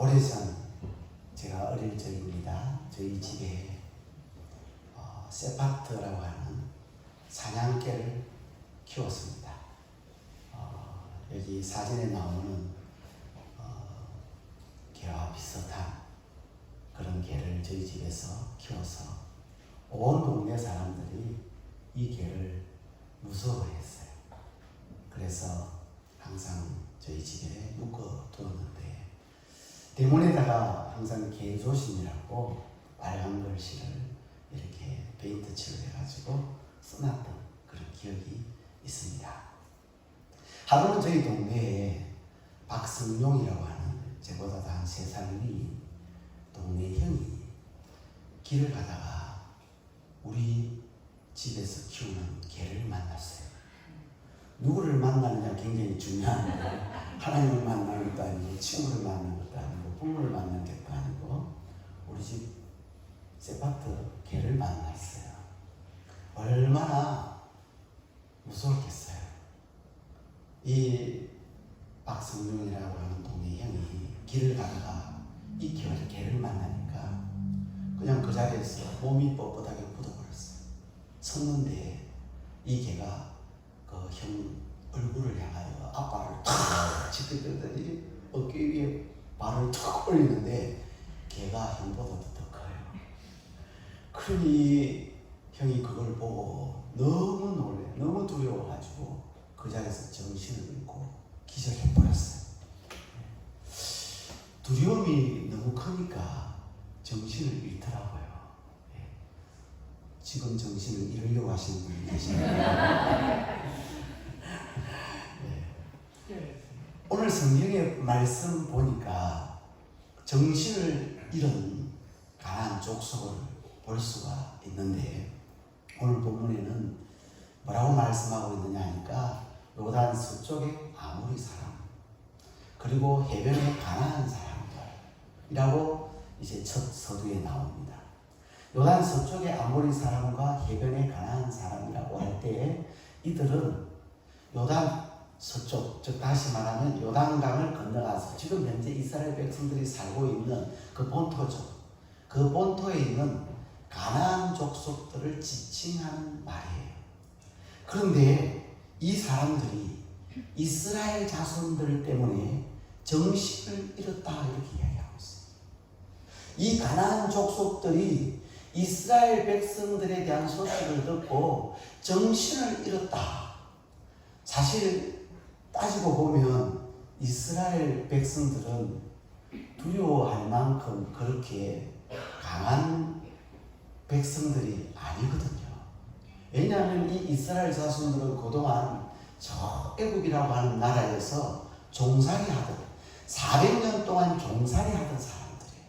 오래전 제가 어릴 적입니다. 저희 집에 세파트라고 하는 사냥개를 키웠습니다. 여기 사진에 나오는 개와 비슷한 그런 개를 저희 집에서 키워서 온 동네 사람들이 이 개를 무서워했어요. 그래서 항상 저희 집에 묶어두었는데 대문에다가 항상 개조심이라고 빨간 글씨를 이렇게 페인트 칠을 해가지고 써놨던 그런 기억이 있습니다. 하루는 저희 동네에 박승용이라고 하는 제보다 한 3살 위인 동네 형이 길을 가다가 우리 집에서 키우는 개를 만났어요. 누구를 만나느냐 굉장히 중요한데 하나님을 만나는 것도 아니고 친구를 만나는 것도 아니고 부모를 만나는 것도 아니고 우리 집 세파트 개를 만났어요. 얼마나 무서웠겠어요. 이 박성룡이라고 하는 동네 형이 길을 가다가 이 개를 만나니까 그냥 그 자리에서 몸이 뻣뻣하게 굳어버렸어요. 섰는데 이 개가 그 형 얼굴을 향하여 앞발을 탁 짚었더니 어깨 위에 발을 탁 올리는데 개가 형보다도 더 커요. 그러니 형이 그걸 보고 너무 놀래, 너무 두려워가지고 그 자리에서 정신을 잃고 기절해버렸어요. 두려움이 너무 크니까 정신을 잃더라고요. 지금 정신을 잃으려고 하시는 분이 계십니다. 오늘 성경의 말씀 보니까 정신을 잃은 가나안 족속을 볼 수가 있는데 오늘 본문에는 뭐라고 말씀하고 있느냐 하니까 요단 서쪽의 아모리 사람 그리고 해변의 가나안 사람들이라고 이제 첫 서두에 나옵니다. 요단 서쪽의 아모리 사람과 해변의 가나안 사람이라고 할 때 이들은 요단 서쪽, 즉 다시 말하면 요단강을 건너가서 지금 현재 이스라엘 백성들이 살고 있는 그 본토죠. 그 본토에 있는 가나안 족속들을 지칭하는 말이에요. 그런데 이 사람들이 이스라엘 자손들 때문에 정신을 잃었다 이렇게 이야기하고 있어요. 이 가나안 족속들이 이스라엘 백성들에 대한 소식을 듣고 정신을 잃었다. 사실 따지고 보면 이스라엘 백성들은 두려워할 만큼 그렇게 강한 백성들이 아니거든요. 왜냐하면 이 이스라엘 자손들은 그동안 저 애굽이라고 하는 나라에서 종살이 하던 400년 동안 종살이 하던 사람들이에요.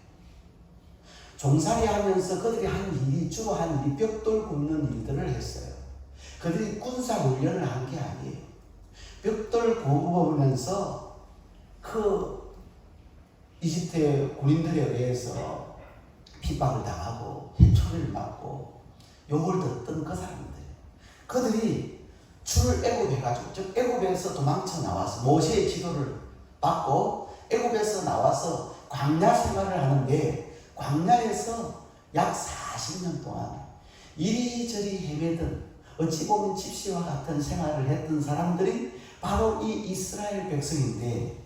종살이 하면서 그들이 한 일이 주로 한 일이 벽돌 굽는 일들을 했어요. 그들이 군사 훈련을 한 게 아니에요. 벽돌 굽으면서 그 이집트의 군인들에 의해서 핍박을 당하고 해초리를 맞고 욕을 듣던 그 사람들, 그들이 출애굽해가지고 즉 애굽에서 도망쳐 나와서 모세의 지도를 받고 애굽에서 나와서 광야 생활을 하는데 광야에서 약 40년 동안 이리저리 헤매던 어찌 보면 집시와 같은 생활을 했던 사람들이 바로 이 이스라엘 백성인데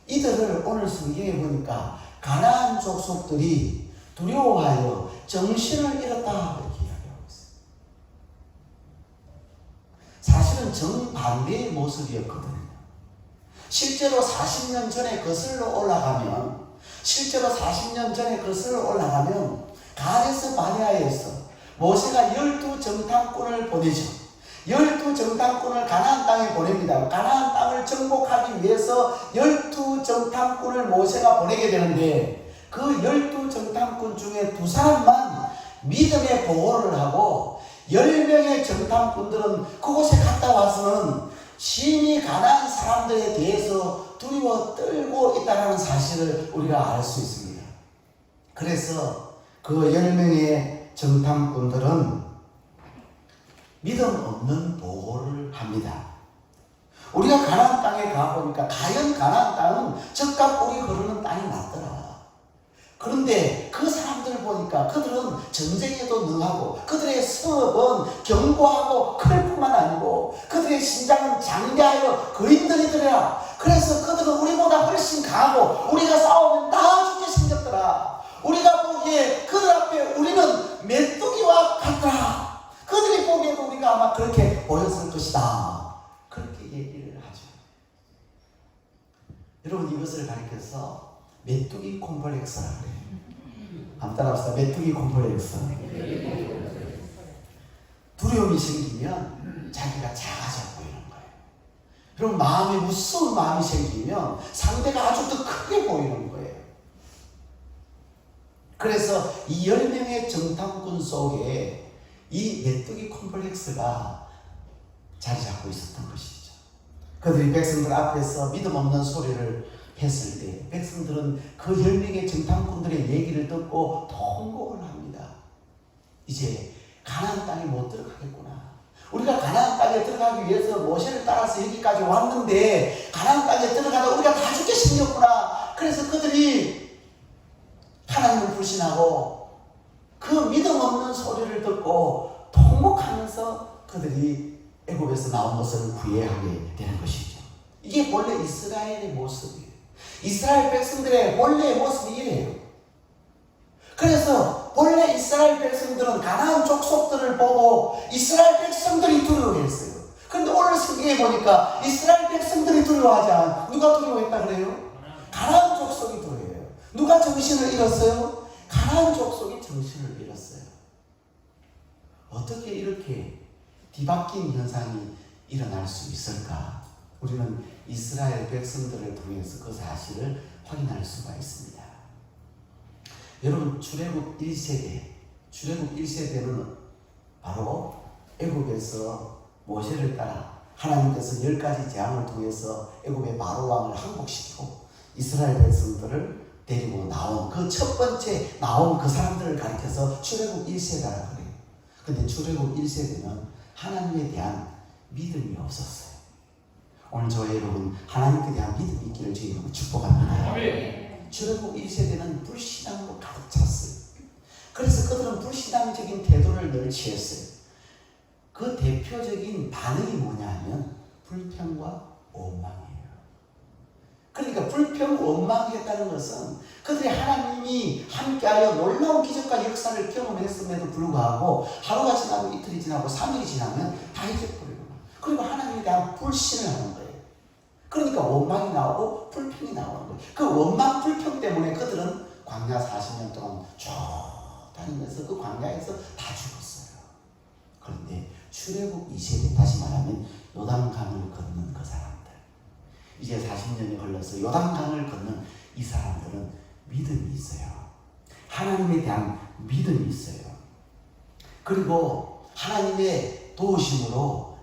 이들을 오늘 성경에 보니까 가나안 족속들이 두려워하여 정신을 잃었다 이렇게 이야기하고 있어요. 사실은 정반대의 모습이었거든요. 실제로 40년 전에 거슬러 올라가면 가데스 바네아에서 모세가 12정탐꾼을 보내죠. 12정탐꾼을 가나안 땅에 보냅니다. 가나안 땅을 정복하기 위해서 12정탐꾼을 모세가 보내게 되는데 그 12정탐꾼 중에 2사람만 믿음의 보호를 하고 10명의 정탐꾼들은 그곳에 갔다 와서는 심히 가나안 사람들에 대해서 두려워 떨고 있다는 사실을 우리가 알 수 있습니다. 그래서 그 10명의 정탐꾼들은 믿음 없는 보고를 합니다. 우리가 가나안 땅에 가보니까 과연 가나안 땅은 적과 꿀이 흐르는 땅이 맞더라. 그런데 그 사람들 보니까 그들은 전쟁에도 능하고 그들의 성읍은 견고하고 클 뿐만 아니고 그들의 신장은 장대하여 거인들이더라. 그래서 그들은 우리보다 훨씬 강하고 우리가 싸우면 다 죽게 생겼더라. 우리가 보기에 그들 앞에 우리는 메뚜기와 같더라. 그들이 보기에도 우리가 아마 그렇게 보였을 것이다. 그렇게 얘기를 하죠. 여러분, 이것을 가리켜서 메뚜기 콤플렉스라 그래요. 한번 따라합시다. 메뚜기 콤플렉스. 두려움이 생기면 자기가 작아져 보이는 거예요. 그럼 마음에 무서운 마음이 생기면 상대가 아주 더 크게 보이는 거예요. 그래서 이 10명의 정탐꾼 속에 이 메뚜기 콤플렉스가 자리 잡고 있었던 것이죠. 그들이 백성들 앞에서 믿음 없는 소리를 했을 때 백성들은 그 10명의 정탐꾼들의 얘기를 듣고 통곡을 합니다. 이제 가나안 땅에 못 들어가겠구나. 우리가 가나안 땅에 들어가기 위해서 모세를 따라서 여기까지 왔는데 가나안 땅에 들어가다 우리가 다 죽게 생겼구나. 그래서 그들이 하나님을 불신하고 그 믿음 없는 소리를 듣고 통곡하면서 그들이 애굽에서 나온 것을 후회하게 되는 것이죠. 이게 본래 이스라엘의 모습이에요. 이스라엘 백성들의 본래의 모습이 이래요. 그래서 본래 이스라엘 백성들은 가나안 족속들을 보고 이스라엘 백성들이 두려워했어요. 그런데 오늘 성경에 보니까 이스라엘 백성들이 두려워하지 않아. 누가 두려워했다 그래요? 가나안 족속이 두려워해요. 누가 정신을 잃었어요? 가나안 족속이 정신을 잃었어요. 어떻게 이렇게 뒤바뀐 현상이 일어날 수 있을까? 우리는 이스라엘 백성들을 통해서 그 사실을 확인할 수가 있습니다. 여러분, 출애굽 1세대는 바로 애굽에서 모세를 따라 하나님께서 10가지 재앙을 통해서 애굽의 바로왕을 항복시키고 이스라엘 백성들을 데리고 나온 그 첫 번째 나온 그 사람들을 가리켜서 출애굽 1세대라고 그래요. 근데 출애굽 1세대는 하나님에 대한 믿음이 없었어요. 오늘 저희 여러분, 하나님께 대한 믿음이 있기를 주님으로 축복합니다. 출애굽 1세대는 불신앙으로 가득 찼어요. 그래서 그들은 불신앙적인 태도를 늘 취했어요. 그 대표적인 반응이 뭐냐면 불평과 원망이에요. 그러니까 불평, 원망했다는 것은 그들이 하나님이 함께하여 놀라운 기적과 역사를 경험했음에도 불구하고 하루가 지나고 이틀이 지나고 3일이 지나면 다 잊어버리고 그리고 하나님에 대한 불신을 하는 거예요. 그러니까 원망이 나오고 불평이 나오는 거예요. 그 원망, 불평 때문에 그들은 광야 40년 동안 쭉 다니면서 그 광야에서 다 죽었어요. 그런데 출애굽 2세대, 다시 말하면 요단강을 건넌 그 사람들, 이제 40년이 흘러서 요단강을 건넌 이 사람들은 믿음이 있어요. 하나님에 대한 믿음이 있어요. 그리고 하나님의 도우심으로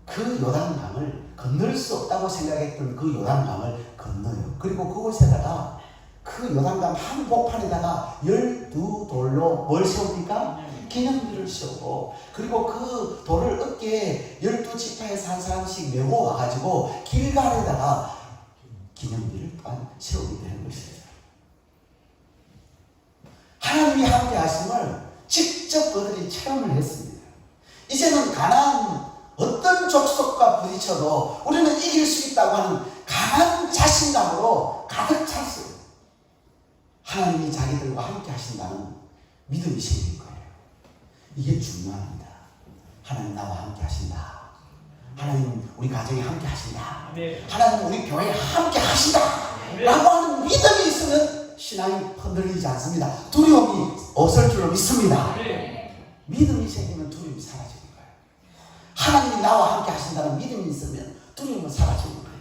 그 요단강을 건널 수 없다고 생각했던 그 요단강을 건너요. 그리고 그곳에다가 그 요단강 한복판에다가 12돌로 뭘 세웁니까? 기념비를 세우고, 그리고 그 돌을 어깨에 12지파에서 한 사람씩 메고 와가지고 길갈에다가 기념비를 또한 세우게 되는 것이죠. 하나님이 함께 하심을 직접 그들이 체험을 했습니다. 이제는 가나안 어떤 족속과 부딪혀도 우리는 이길 수 있다고 하는 강한 자신감으로 가득 찼어요. 하나님이 자기들과 함께 하신다는 믿음이 생긴 거예요. 이게 중요합니다. 하나님 나와 함께 하신다. 하나님 우리 가정에 함께 하신다. 하나님 우리 교회에 함께 하신다. 라고 하는 믿음이 있으면 신앙이 흔들리지 않습니다. 두려움이 없을 줄로 믿습니다. 믿음이 생기면 두려움이 사라지는 거예요. 하나님이 나와 함께 하신다는 믿음이 있으면 두려움은 사라지는 거예요.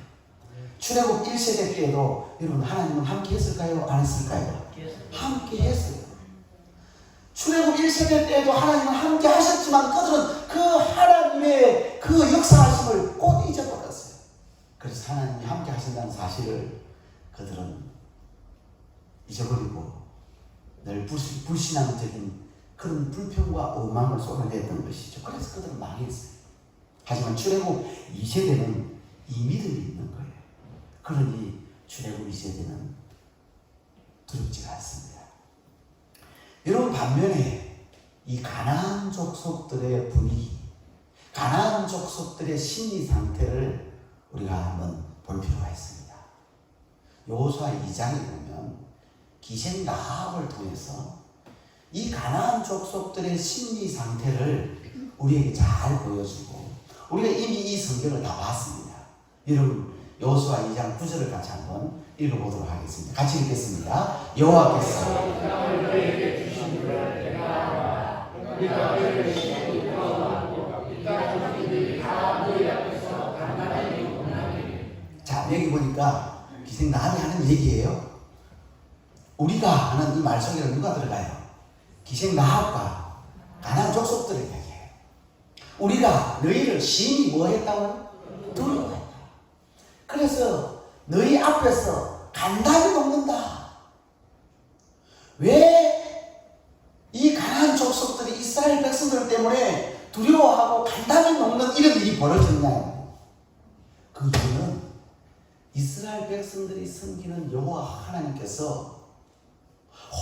출애굽 1세대 때에도 여러분 하나님은 함께 했을까요? 안 했을까요? 함께 했어요. 출애굽 1세대 때에도 하나님은 함께 하셨지만 그들은 그 하나님의 그 역사하심을 곧 잊어버렸어요. 그래서 하나님이 함께 하신다는 사실을 그들은 잊어버리고 늘 불신앙적인 그런 불평과 원망을 쏟아냈던 것이죠. 그래서 그들은 망했어요. 하지만 출애굽 2세대는 이 믿음이 있는 거예요. 그러니 출애굽 이세대는 두렵지가 않습니다. 여러분, 반면에 이 가나안 족속들의 분위기, 가나안 족속들의 심리 상태를 우리가 한번 볼 필요가 있습니다. 여호수아 2장에 보면 기생 라합을 통해서 이 가나안 족속들의 심리 상태를 우리에게 잘 보여주고, 우리가 이미 이 성경을 다 봤습니다. 여러분, 여호수아 2장 9절을 같이 한번 읽어보도록 하겠습니다. 같이 읽겠습니다. 여호와께서 자, 여기 보니까 기생 라합이 하는 얘기예요. 우리가 하는 이 말 속에 누가 들어가요? 기생 라합과 가나안 족속들을 얘기해요. 우리가 너희를 심히 뭐 했다고요? 두려워했다. 그래서 너희 앞에서 간담이 녹는다. 왜 이 가나안 족속들이 이스라엘 백성들 때문에 두려워하고 간담이 녹는 이런 일이 벌어졌나요? 그 이유는 이스라엘 백성들이 섬기는 여호와 하나님께서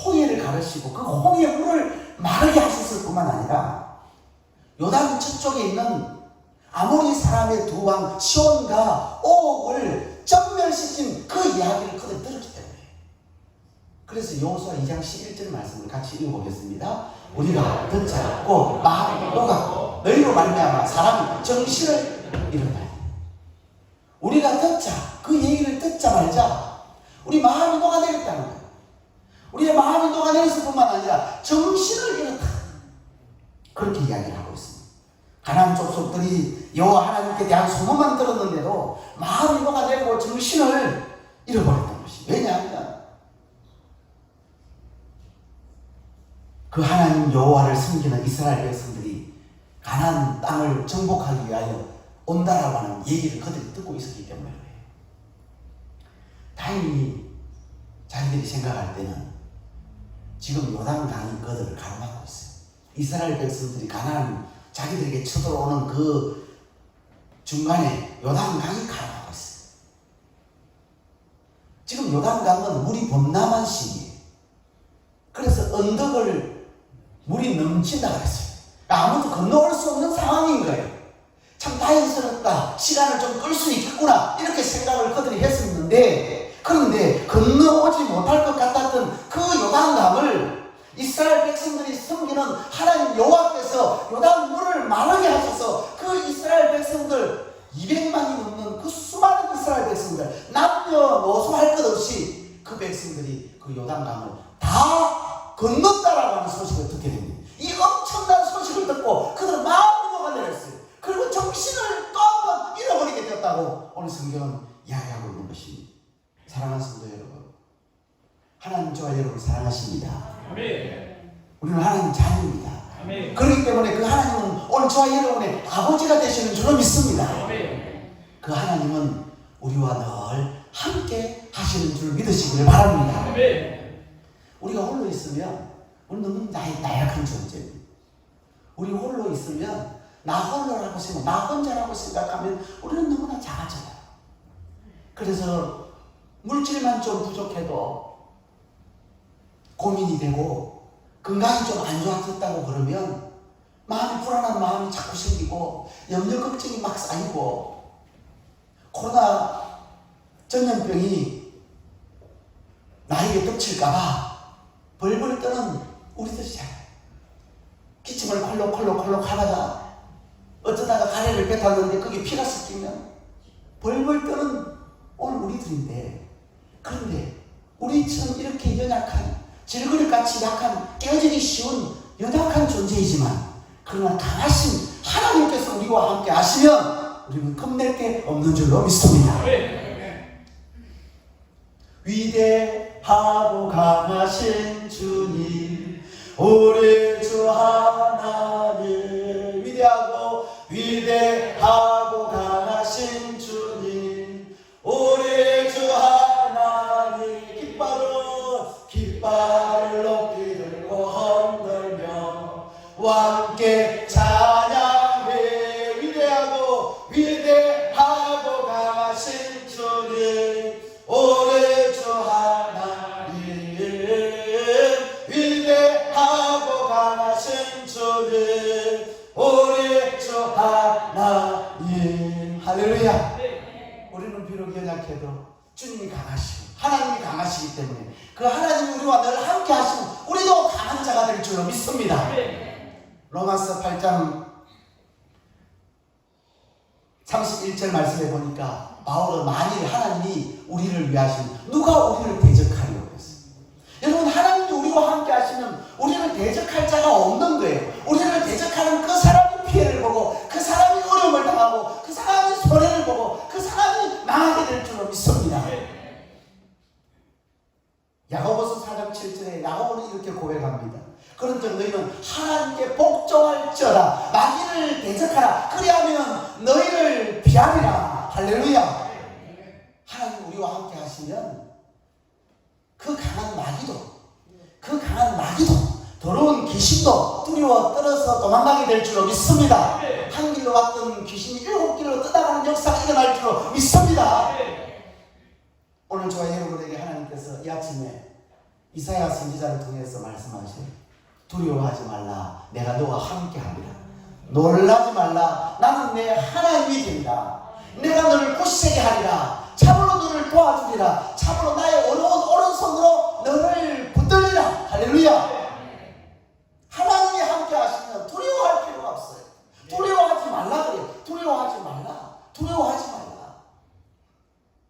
홍해를 가르시고 그 홍해 물을 마르게 하셨을 뿐만 아니라 요단 저쪽에 있는 아모리 사람의 두 왕 시온과 옥을 전멸시킨 그 이야기를 그들 들었기 때문에. 그래서 여호수아 2장 11절 말씀을 같이 읽어보겠습니다. 우리가 듣지 않고 마음이 녹았고 너희로 말미암아 사람이 정신을 잃었다. 우리가 그 얘기를 듣자마자 우리 마음이 녹아내렸다는 거예요. 우리의 마음이 녹아내렸을 뿐만 아니라 정신을 잃었다. 그렇게 이야기를 하고 있습니다. 가나안 족속들이 여호와 하나님께 대한 소문만 들었는데도 마음이 녹아내리고 정신을 잃어버렸던 것이. 왜냐하면 그 하나님 여호와를 섬기는 이스라엘 백성들이 가나안 땅을 정복하기 위하여 온다라고 하는 얘기를 그들이 듣고 있었기 때문에 그래요. 다행히 자기들이 생각할 때는 지금 요단강이 그들을 가로막고 있어요. 이스라엘 백성들이 가나안 자기들에게 쳐들어오는 그 중간에 요단강이 가로막고 있어요. 지금 요단강은 물이 범람한 시기예요. 그래서 언덕을 물이 넘친다고 했어요. 아무도 건너올 수 없는 상황인 거예요. 참 다행스럽다. 시간을 좀 끌 수 있겠구나. 이렇게 생각을 그들이 했었는데, 그런데 건너오지 못할 것 같았던 그 요단강을 이스라엘 백성들이 섬기는 하나님 여호와께서 요단 물을 마르게 하셔서 그 이스라엘 백성들 200만이 넘는 그 수많은 이스라엘 백성들 남녀노소 할 것 없이 그 백성들이 그 요단강을 다 건넜다라고 하는 소식을 듣게 됩니다. 이 엄청난 소식을 듣고 그들은 마음이 녹아내렸어요. 그리고 정신을 또 한 번 잃어버리게 되었다고 오늘 성경은 이야기하고 있는 것입니다. 사랑하는 성도 여러분, 하나님 저와 여러분을 사랑하십니다. 아멘. 우리는 하나님 자녀입니다. 아멘. 그렇기 때문에 그 하나님은 오늘 저와 여러분의 아버지가 되시는 줄로 믿습니다. 아멘. 그 하나님은 우리와 늘 함께 하시는 줄 믿으시기를 바랍니다. 아멘. 우리가 홀로 있으면 우리 너무 나약한 존재입니다. 우리 홀로 있으면 나 홀로라고 생각, 나 혼자라고 생각하면 우리는 너무나 작아져요. 그래서 물질만 좀 부족해도 고민이 되고 건강이 좀 안 좋아졌다고 그러면 마음이 불안한 마음이 자꾸 생기고 염려 걱정이 막 쌓이고 코로나 전염병이 나에게 덮칠까봐 벌벌 떠는 우리들이 잘 기침을 콜록콜록 하다가 어쩌다가 가래를 뱉었는데 그게 피가 섞이면 벌벌 떠는 오늘 우리들인데, 그런데 우리처럼 이렇게 연약한 질그릇같이 약한 깨어지기 쉬운 연약한 존재이지만 그러나 강하신 하나님께서 우리와 함께 하시면 우리는 겁낼 게 없는 줄로 믿습니다. 위대하고 강하신 주님, 우리 주 하나님, 위대하고 강하신 주님, 우리 주 하나님, 깃발을 높이 들고 흔들며 함께 찬양해. 위대하고 강하신 강하시고 하나님이 강하시기 때문에 그 하나님이 우리와 늘 함께 하시면 우리도 강한 자가 될 줄로 믿습니다. 로마서 8장 31절 말씀해 보니까 바울은 만일 하나님이 우리를 위하시면 누가 우리를 대적하리요 했어요. 여러분, 하나님이 우리와 함께 하시면 우리를 대적할 자가 없는 거예요. 우리를 대적하는 그 사람이 피해를 보고 그 사람이 어려움을 당하고 그 사람이 손해를 보고 그 사람이 망하게 될 줄로 믿습니다. 야고보서 4장 7절에 야고보는 이렇게 고백합니다. 그런즉 너희는 하나님께 복종할지어다. 마귀를 대적하라. 그리하면 너희를 피하리라. 할렐루야. 하나님 우리와 함께 하시면 그 강한 마귀도 더러운 귀신도 두려워 떨어서 도망가게 될 줄로 믿습니다. 한 길로 왔던 귀신이 7길로 떠나가는 역사가 일어날 줄로 믿습니다. 오늘 저와 여러분에게 하나님께서 이 아침에 이사야 선지자를 통해서 말씀하셔요. 두려워하지 말라. 내가 너와 함께하리라. 놀라지 말라. 나는 내 하나님이 된다. 내가 너를 굳세게 하리라. 참으로 너를 도와주리라. 참으로 나의 오른손으로 너를 붙들리라. 할렐루야. 하나님이 함께 하시면 두려워할 필요가 없어요. 두려워하지 말라 그래요. 두려워하지 말라.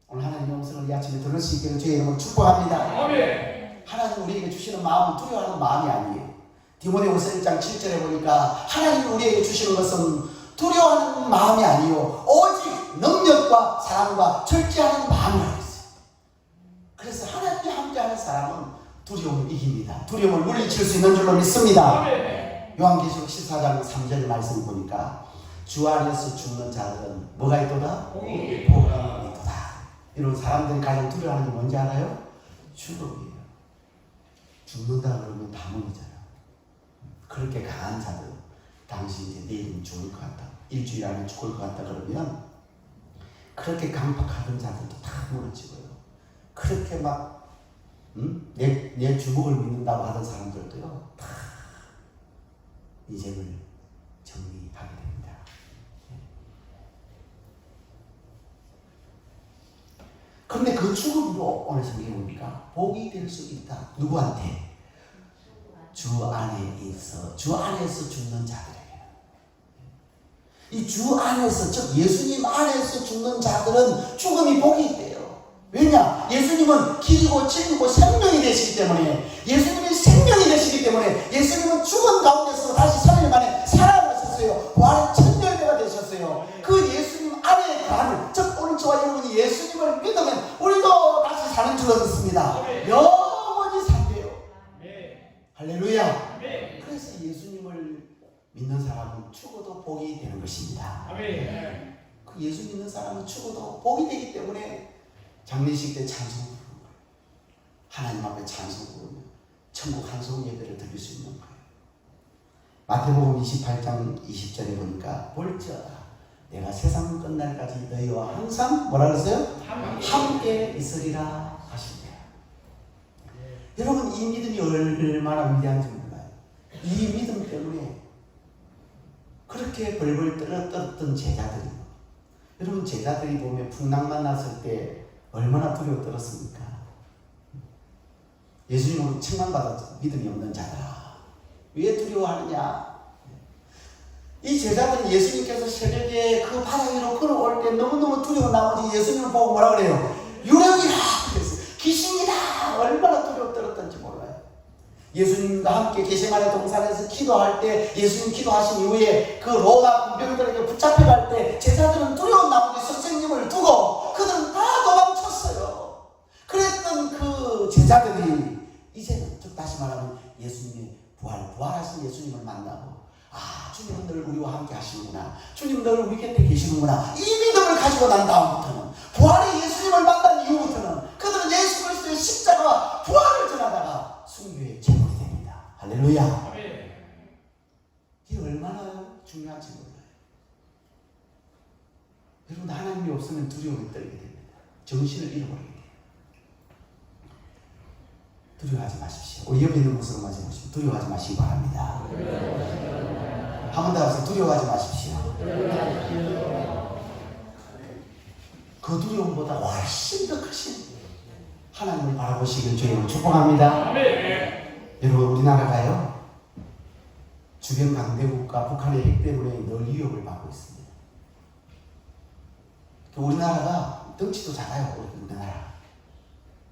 오늘 하나님의 음성을 이 아침에 들을 수 있기를 주의 이름으로 축복합니다. 하나님 우리에게 주시는 마음은 두려워하는 마음이 아니에요. 디모데후서 1장 7절에 보니까 하나님이 우리에게 주시는 것은 두려워하는 마음이 아니요 오직 능력과 사랑과 절제하는 마음이라고 했어요. 그래서 하나님이 함께하는 사람은 두려움을 이깁니다. 두려움을 물리칠 수 있는 줄로 믿습니다. 요한계시록 14장 3절 말씀 보니까 주 안에서 죽는 자들은 뭐가 있도다? 복이 있도다. 이런 사람들이 가장 두려워하는 게 뭔지 알아요? 죽음이에요. 죽는다 그러면 다문이잖아요. 그렇게 강한 자들, 당신 이제 내일은 죽을 것 같다, 일주일 안에 죽을 것 같다 그러면 그렇게 강박하던 자들도 다 무너지고요. 그렇게 막 내 주먹을 믿는다고 하던 사람들도요 다 이제는 정리하게 됩니다. 그런데 그 죽음도 오늘 성경에 보니까 복이 될 수 있다. 누구한테? 주 안에서 죽는 자들에게. 이 주 안에서, 즉 예수님 안에서 죽는 자들은 죽음이 복이 있대요. 왜냐? 예수님은 길이고 진리고 생명이 되시기 때문에, 예수님이 생명이 되시기 때문에, 예수님은 죽은 가운데서 다시 3일 만에 살아나셨어요. 부활의 천년대가 되셨어요. 그 예수님 안에 가는, 즉 오늘 저와 여러분이 예수님을 믿으면 우리도 다시 사는 줄로 믿습니다. 영원히 산대요. 할렐루야. 그래서 예수님을 믿는 사람은 죽어도 복이 되는 것입니다. 그 예수 믿는 사람은 죽어도 복이 되기 때문에 장례식 때 찬송 부르는 거예요. 하나님 앞에 찬송 부르면 천국 한송 예배를 드릴 수 있는 거예요. 마태복음 28장 20절에 보니까 볼지어다 내가 세상 끝날까지 너희와 항상 뭐라 그랬어요? 함께 있으리라 하십니다. 여러분, 이 믿음이 얼마나 위대한지 몰라요. 이 믿음 때문에 그렇게 벌벌 떨었던 제자들이, 여러분 제자들이 보면 풍랑만 났을 때 얼마나 두려워 떨었습니까? 예수님으로 책망받았죠. 믿음이 없는 자들아 왜 두려워하느냐. 이 제자들은 예수님께서 새벽에 그 바다 위로 걸어올 때 너무너무 두려워 나머지 예수님을 보고 뭐라 그래요? 유령이다 그랬어요. 귀신이다. 얼마나 두려워 떨었던지 몰라요. 예수님과 함께 게세마네 동산에서 기도할 때, 예수님 기도하신 이후에 그 로마 군병들에게 붙잡혀갈 때 제자들은 두려운 나머지 선생님을 두고 그들은 다 도망쳤어요. 그랬던 그 제자들이 이제는, 즉 다시 말하면 예수님의 부활하신 예수님을 만나고, 아, 주님은 늘 우리와 함께 하시는구나, 주님 늘 우리 곁에 계시는구나, 이 믿음을 가지고 난 다음부터는, 부활의 예수님을 만난 이후부터는 그들은 예수 그리스도의 십자가와 부활을 전하다가 순교의 제물이 됩니다. 할렐루야. 이게 얼마나 중요한지 몰라요. 여러분, 하나님이 없으면 두려움에 떨게 됩니다. 정신을 잃어버리게 돼요. 두려워하지 마십시오. 우리 옆에 있는 모습을 맞아보시고 두려워하지 마시기 바랍니다. 한 번 더 하세요. 두려워하지 마십시오. 그 두려움보다 훨씬 더 크신 하나님을 바라보시길 주님을 축복합니다. 여러분, 우리나라가요 주변 강대국과 북한의 핵 때문에 늘 위협을 받고 있습니다. 우리나라가 덩치도 작아요. 우리나라.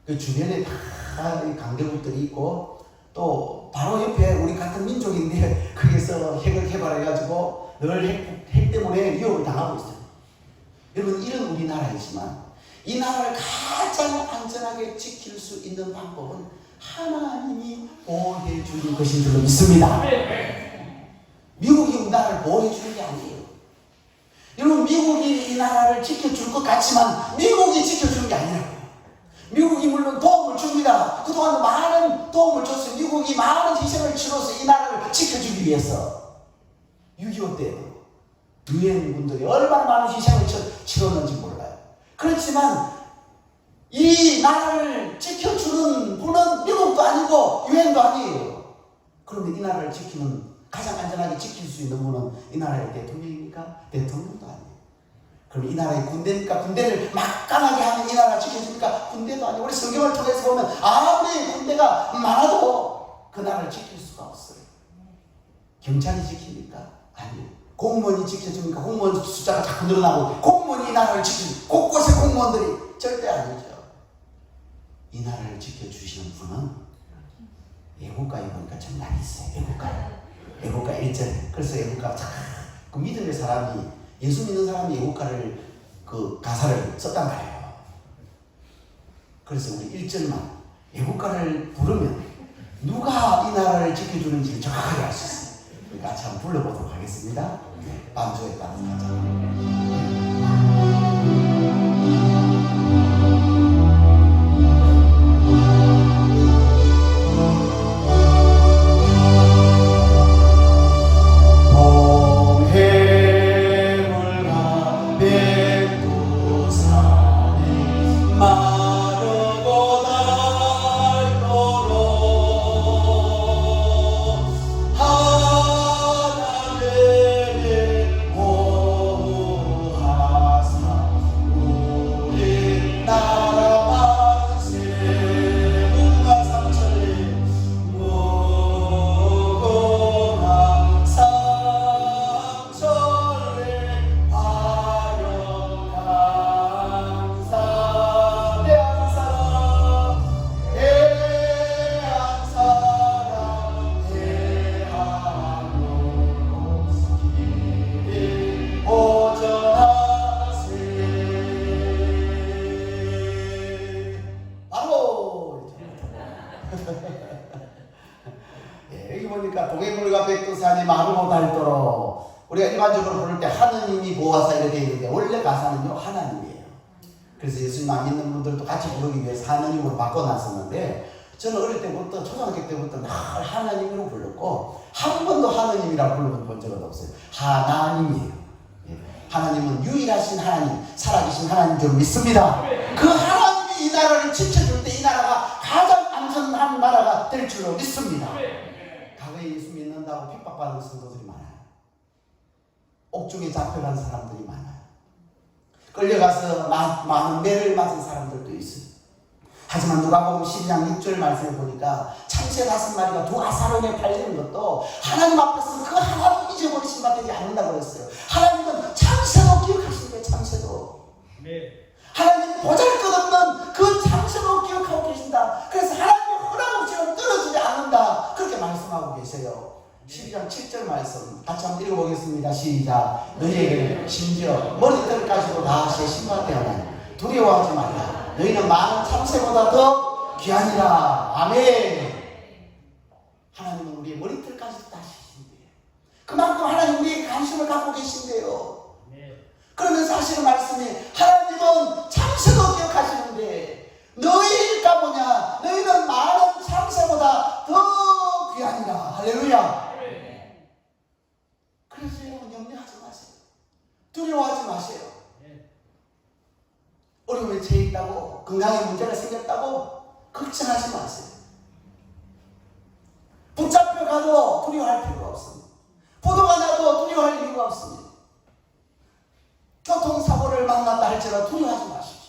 그 주변에 다 강대국들이 있고 또 바로 옆에 우리 같은 민족인데 거기서 핵을 개발해가지고 늘 핵 때문에 위협을 당하고 있어요. 여러분, 이런 우리나라이지만 이 나라를 가장 안전하게 지킬 수 있는 방법은 하나님이 보호해 주는 것인 줄로 믿습니다. 미국이 우리나라를 보호해 주는 게 아니에요. 여러분, 미국이 이 나라를 지켜줄 것 같지만 미국이 지켜주는 게 아니라고요. 미국이 물론 도움을 줍니다. 그동안 많은 도움을 줬어요. 미국이 많은 희생을 치러서 이 나라를 지켜주기 위해서 6.25 때도 유엔 분들이 얼마나 많은 희생을 치렀는지 몰라요. 그렇지만 이 나라를 지켜주는 분은 미국도 아니고 유엔도 아니에요. 그런데 이 나라를 지키는, 가장 안전하게 지킬 수 있는 분은 이 나라의 대통령입니까? 대통령도 아니에요. 그럼 이 나라의 군대입니까? 군대를 막강하게 하면 이 나라를 지켜줍니까? 군대도 아니고. 우리 성경을 통해서 보면 아무리 군대가 많아도 그 나라를 지킬 수가 없어요. 경찰이 지킵니까? 아니요. 공무원이 지켜줍니까? 공무원 숫자가 자꾸 늘어나고 공무원이 이 나라를 지키는, 곳곳에 공무원들이 절대 아니죠. 이 나라를 지켜주시는 분은 애국가에 보니까 정말 있어요. 애국가 1절. 그래서 애국가 그 믿음의 사람이, 예수 믿는 사람이 애국가를 그 가사를 썼단 말이에요. 그래서 우리 1절만 애국가를 부르면 누가 이 나라를 지켜주는지 정확하게 알 수 있어요. 우리 같이 한번 불러보도록 하겠습니다. 반주에 따라서 하자. 여기 보니까 동해물과 백두산이 마르고 닳도록, 우리가 일반적으로 부를 때 하느님이 보호하사 이렇게 있는데 원래 가사는요 하나님이에요. 그래서 예수님 안 믿는 분들도 같이 부르기 위해서 하느님으로 바꿔놨었는데, 저는 어릴 때부터, 초등학교 때부터 늘 하나님으로 불렀고 한 번도 하느님이라고 불러본 적은 없어요. 하나님이에요. 하나님은 유일하신 하나님, 살아계신 하나님 줄 믿습니다. 그 하나님이 이 나라를 지켜줄 때 이 나라가 가장 안전한 나라가 될 줄로 믿습니다. 과거에 예수 믿는다고 핍박받는 성도들이 많아요. 옥중에 잡혀간 사람들이 많아요. 끌려가서 많은 매를 맞은 사람들도 있어요. 하지만 누가복음 12장 6절 말씀에 보니까 참새 5마리가 두 아사론에 팔리는 것도 하나님 앞에서 그 하나님 잊어버리신 바 되지 않는다고 그랬어요. 하나님은 참새도 기억하시는데, 참새도. 하나님 보잘것없는 그 참새도 기억하고 계신다. 그래서 하나님의 허락 없이는 떨어지지 않는다. 그렇게 말씀하고 계세요. 12장 7절 말씀 같이 한번 읽어보겠습니다. 시작. 너희에게는 심지어 머리털까지도 다 새 신발되었나니 두려워하지 말라. 너희는 많은 참새보다 더 귀하니라. 아멘. 하나님은 우리의 머리털까지도 다 씻으신대요. 그만큼 하나님 우리에게 관심을 갖고 계신대요. 그러면 사실은 말씀이, 하나님은 참새도 기억하시는데 너희일까 보냐, 너희는 많은 참새보다 더 귀하니라. 할렐루야. 그래서 여러분 염려하지 마세요. 두려워하지 마세요. 어려움에 처해 있다고, 건강에 문제가 생겼다고 걱정하지 마세요. 붙잡혀가도 두려워할 필요가 없습니다. 포도가 나도 두려워할 이유가 없습니다. 교통사고를 만났다 할지라도 두려워하지 마십시오.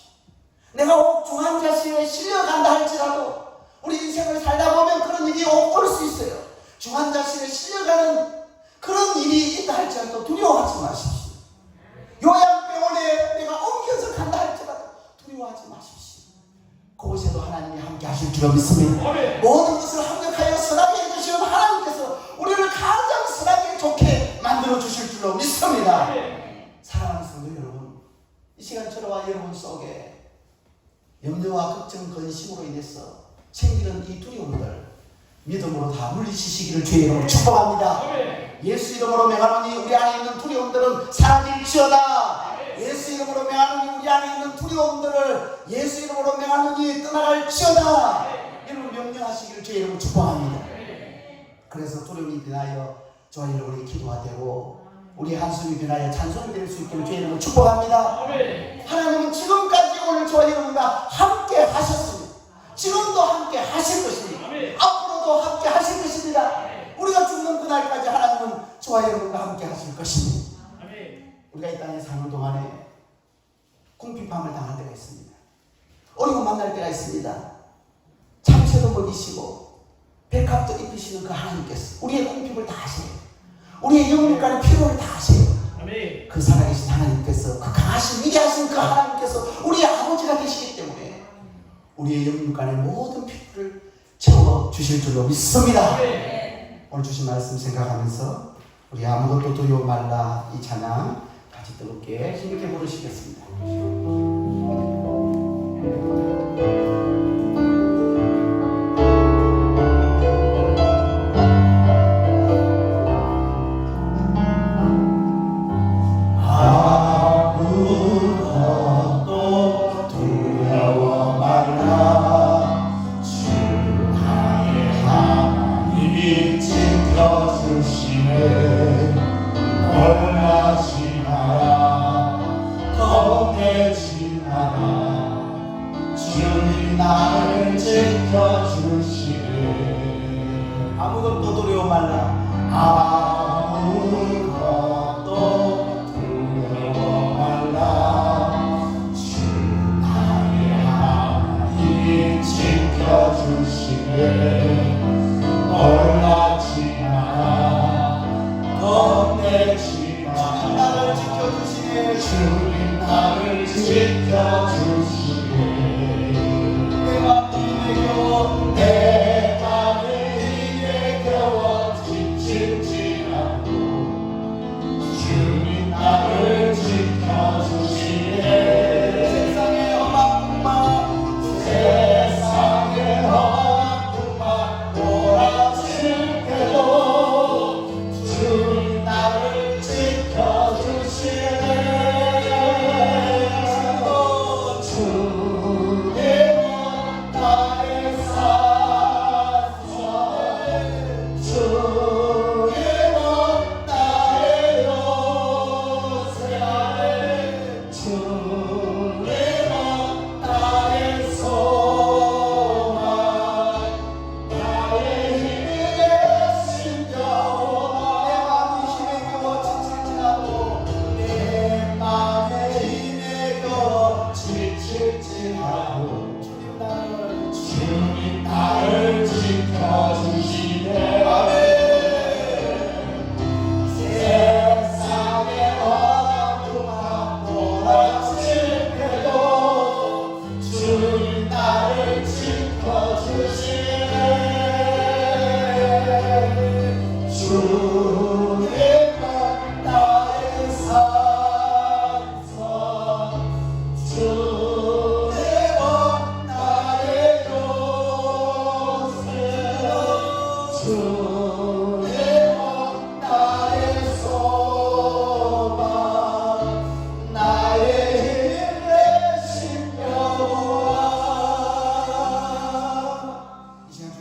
내가 중환자실에 실려 실려간다 할지라도 우리 인생을 살다 보면 그런 일이 올 수 있어요. 중환자실에 실려가는 그런 일이 있다 할지라도 두려워하지 마십시오. 요양병원에 내가 옮겨서 간다 할지라도 두려워하지 마십시오. 그곳에도 하나님이 함께 하실 줄 믿습니다. 모든 것을 합력하여 선하게 해주시는 하나님께서 우리를 가장 선하게 좋게 만들어 주실 줄로 믿습니다. 사랑하는 성도 여러분, 이 시간 저와 여러분 속에 염려와 걱정, 근심으로 인해서 생기는 이 두려움들 믿음으로 다 물리치시기를 주의 이름으로 축복합니다. 예수 이름으로 명하노니 우리 안에 있는 두려움들은 사라질지어다. 예수 이름으로 명하노니 우리 안에 있는 두려움들을 예수 이름으로 명하노니 떠나갈지어다. 이름을 명령하시기를 주의 이름으로 축복합니다. 그래서 두려움이 변하여 저와 여러분이 기도가 되고 우리 한숨이 변하여 찬송이 될 수 있기를 주의 이름으로 축복합니다. 하나님은 지금까지 오늘 저와 여러분과 함께 하셨습니다. 지금도 함께 하실 것입니다. 앞으로도 함께 하실 것입니다. 우리가 죽는 그날까지 하나님은 저와 여러분과 함께 하실 것입니다. 우리가 이 땅에 사는 동안에 궁핍함을 당할 때가 있습니다. 어려움 만날 때가 있습니다. 참새도 먹이시고 백합도 입히시는 그 하나님께서 우리의 궁핍을 다 아세요. 우리의 영혼간의 필요를 다 아세요. 그 살아계신 하나님께서, 그 강하신 위대하신 그 하나님께서 우리의 아버지가 되시기 때문에 우리의 영혼간의 모든 필요를 채워주실 줄로 믿습니다. 오늘 주신 말씀 생각하면서 우리 아무것도 두려워 말라 이 찬양 같이 뜨겁게 힘있게 부르시겠습니다. 아무것도 두려워 말라. 아무것도 두려워 말라. 주 나의 하나님 지켜주시네.